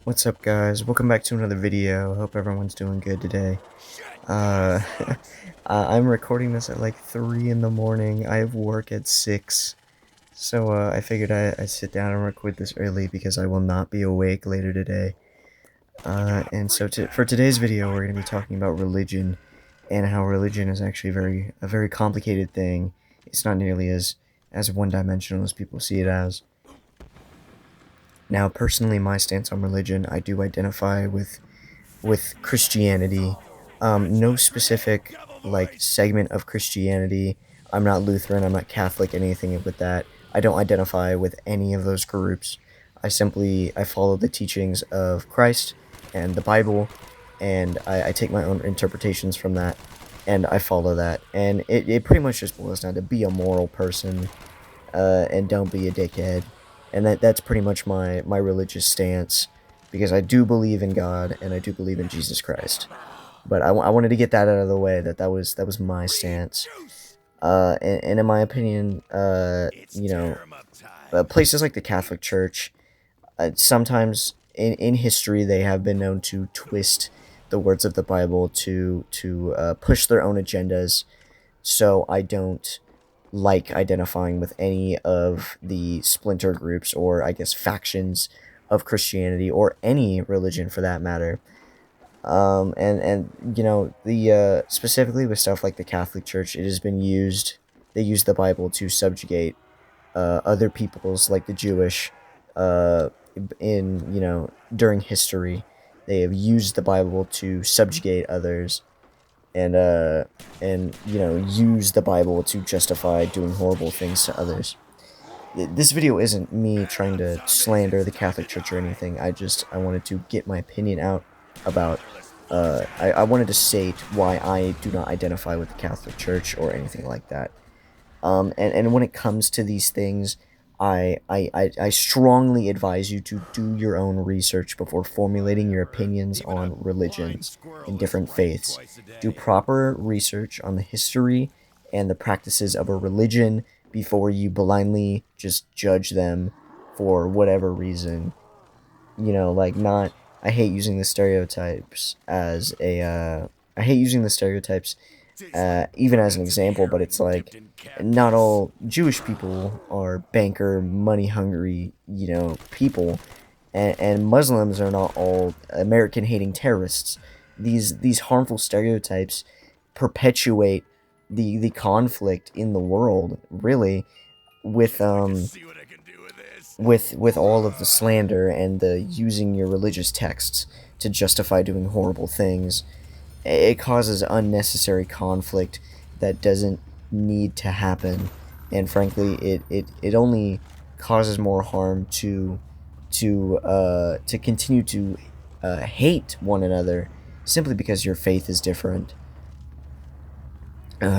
What's up, guys? Welcome back to another video. Hope everyone's doing good today. Uh, I'm recording this at like 3 in the morning. I have work at 6. So, I figured I'd sit down and record this early because I will not be awake later today. And so for today's video, we're going to be talking about religion and how religion is actually a very complicated thing. It's not nearly as one-dimensional as people see it as. Now, personally, my stance on religion, I do identify with Christianity. No specific like segment of Christianity. I'm not Lutheran, I'm not Catholic, anything with that. I don't identify with any of those groups. I follow the teachings of Christ and the Bible, and I take my own interpretations from that, and I follow that. And it pretty much just boils down to be a moral person, and don't be a dickhead. And that's pretty much my religious stance, because I do believe in God and I do believe in Jesus Christ. But I wanted to get that out of the way, that was my stance. And in my opinion, places like the Catholic Church, sometimes in history they have been known to twist the words of the Bible to push their own agendas. So I don't like identifying with any of the splinter groups, or I guess factions, of Christianity or any religion for that matter. And the specifically with stuff like the Catholic Church, it has been used. They use the Bible to subjugate other peoples, like the Jewish, uh, during history. They have used the Bible to subjugate others, and use the Bible to justify doing horrible things to others. This video isn't me trying to slander the Catholic Church or anything. I wanted to get my opinion out about, I wanted to state why I do not identify with the Catholic Church or anything like that. And when it comes to these things, I strongly advise you to do your own research before formulating your opinions on religions in different faiths. Do proper research on the history and the practices of a religion before you blindly just judge them for whatever reason. Like, not, I hate using the stereotypes as I hate using the stereotypes even as an example, but it's like, not all Jewish people are banker, money-hungry, people, and Muslims are not all American-hating terrorists. These harmful stereotypes perpetuate the conflict in the world, really, with with all of the slander and the using your religious texts to justify doing horrible things. It causes unnecessary conflict that doesn't need to happen, and frankly, it only causes more harm to continue to hate one another simply because your faith is different.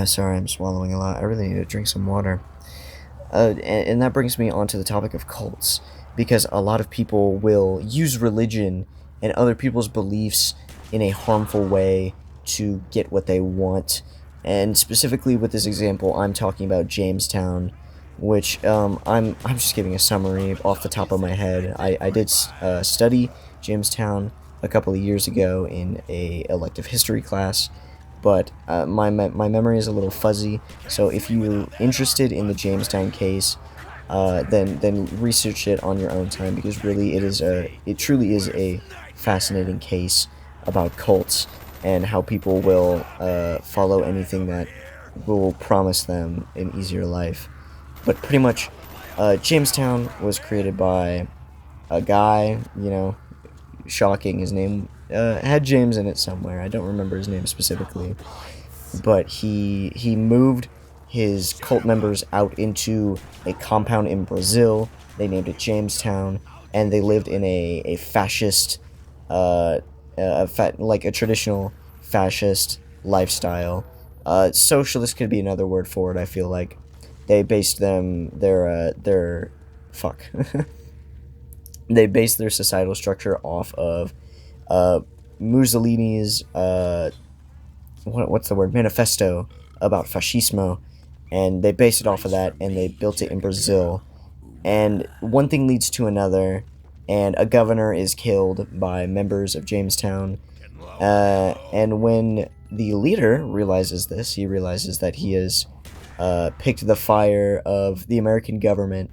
Sorry, I'm swallowing a lot. I really need to drink some water. And that brings me on to the topic of cults, because a lot of people will use religion and other people's beliefs in a harmful way to get what they want. And specifically with this example, I'm talking about Jamestown, which I'm just giving a summary off the top of my head. I did study Jamestown a couple of years ago in a elective history class, but my memory is a little fuzzy. So if you're interested in the Jamestown case, then research it on your own time, because really it truly is a fascinating case about cults and how people will follow anything that will promise them an easier life. But pretty much, Jamestown was created by a guy, shocking. His name had James in it somewhere. I don't remember his name specifically, but he moved his cult members out into a compound in Brazil. They named it Jamestown, and they lived in a fascist, like a traditional fascist lifestyle. Socialist could be another word for it. I feel like they based their fuck. They based their societal structure off of Mussolini's what's the word, manifesto about fascismo, and they based it off of that, and they built it in Brazil. And one thing leads to another, and a governor is killed by members of Jamestown. And when the leader realizes this, he realizes that he has picked the fire of the American government,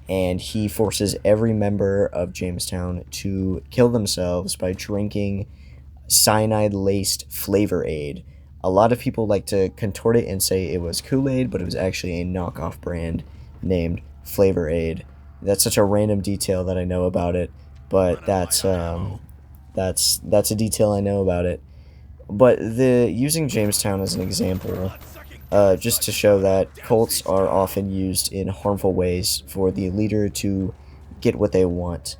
and he forces every member of Jamestown to kill themselves by drinking cyanide-laced Flavor Aid. A lot of people like to contort it and say it was Kool-Aid, but it was actually a knockoff brand named Flavor Aid. That's such a random detail that I know about it, but that's a detail I know about it. But the using Jamestown as an example, just to show that cults are often used in harmful ways for the leader to get what they want.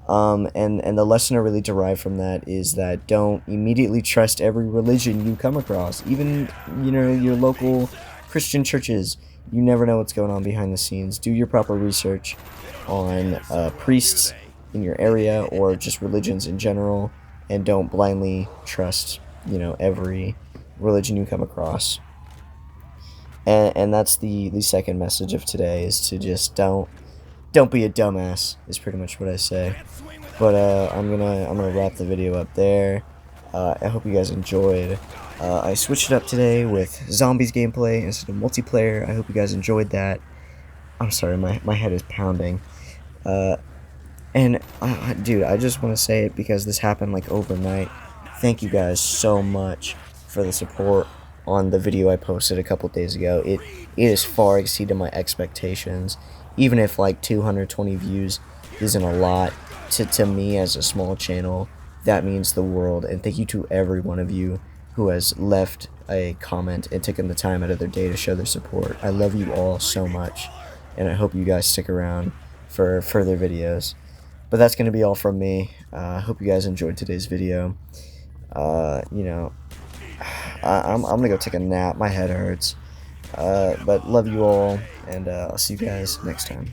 And the lesson I really derive from that is that don't immediately trust every religion you come across, even, your local Christian churches. You never know what's going on behind the scenes. Do your proper research on priests in your area or just religions in general, and don't blindly trust, every religion you come across. And that's the second message of today, is to just don't be a dumbass, is pretty much what I say. But I'm gonna wrap the video up there. I hope you guys enjoyed. I switched it up today with zombies gameplay instead of multiplayer. I hope you guys enjoyed that. I'm sorry, my head is pounding. And dude, I just want to say it because this happened like overnight. Thank you guys so much for the support on the video I posted a couple days ago. It has far exceeded my expectations. Even if like 220 views isn't a lot to me as a small channel, that means the world. And thank you to every one of you who has left a comment and taken the time out of their day to show their support. I love you all so much, and I hope you guys stick around for further videos. But that's going to be all from me. I hope you guys enjoyed today's video. I'm going to go take a nap. My head hurts. But love you all, and I'll see you guys next time.